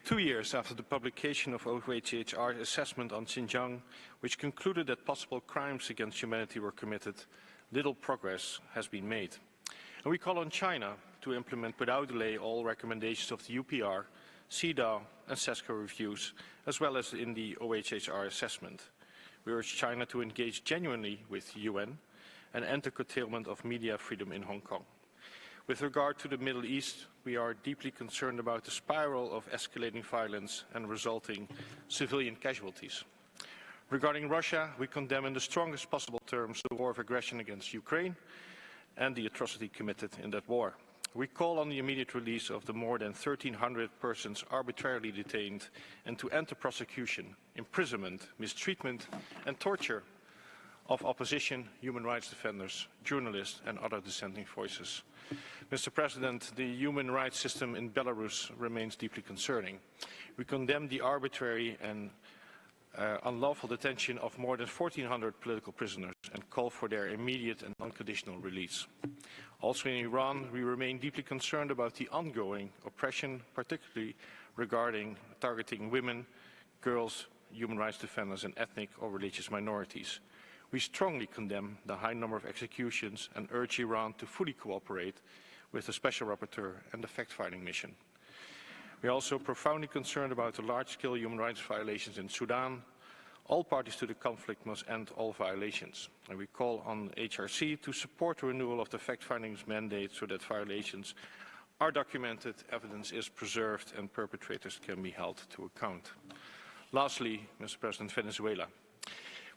2 years after the publication of OHCHR's assessment on Xinjiang, which concluded that possible crimes against humanity were committed, little progress has been made. And we call on China to implement without delay all recommendations of the UPR, CEDAW and CESCR reviews, as well as in the OHCHR assessment. We urge China to engage genuinely with the UN and end the curtailment of media freedom in Hong Kong. With regard to the Middle East, we are deeply concerned about the spiral of escalating violence and resulting civilian casualties. Regarding Russia, we condemn in the strongest possible terms the war of aggression against Ukraine and the atrocity committed in that war. We call on the immediate release of the more than 1,300 persons arbitrarily detained and to end the prosecution, imprisonment, mistreatment and torture of opposition, human rights defenders, journalists and other dissenting voices. Mr. President, the human rights system in Belarus remains deeply concerning. We condemn the arbitrary and unlawful detention of more than 1,400 political prisoners and call for their immediate and unconditional release. Also in Iran, we remain deeply concerned about the ongoing oppression, particularly regarding targeting women, girls, human rights defenders and ethnic or religious minorities. We strongly condemn the high number of executions and urge Iran to fully cooperate with the Special Rapporteur and the fact-finding mission. We are also profoundly concerned about the large-scale human rights violations in Sudan. All parties to the conflict must end all violations. And we call on HRC to support the renewal of the fact-finding mandate so that violations are documented, evidence is preserved and perpetrators can be held to account. Lastly, Mr. President, Venezuela,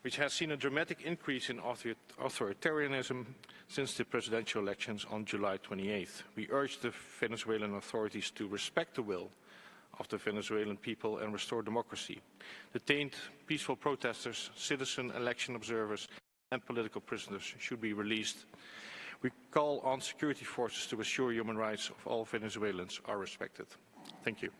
which has seen a dramatic increase in authoritarianism since the presidential elections on July 28th. We urge the Venezuelan authorities to respect the will of the Venezuelan people and restore democracy. Detained peaceful protesters, citizen election observers and political prisoners should be released. We call on security forces to assure human rights of all Venezuelans are respected. Thank you.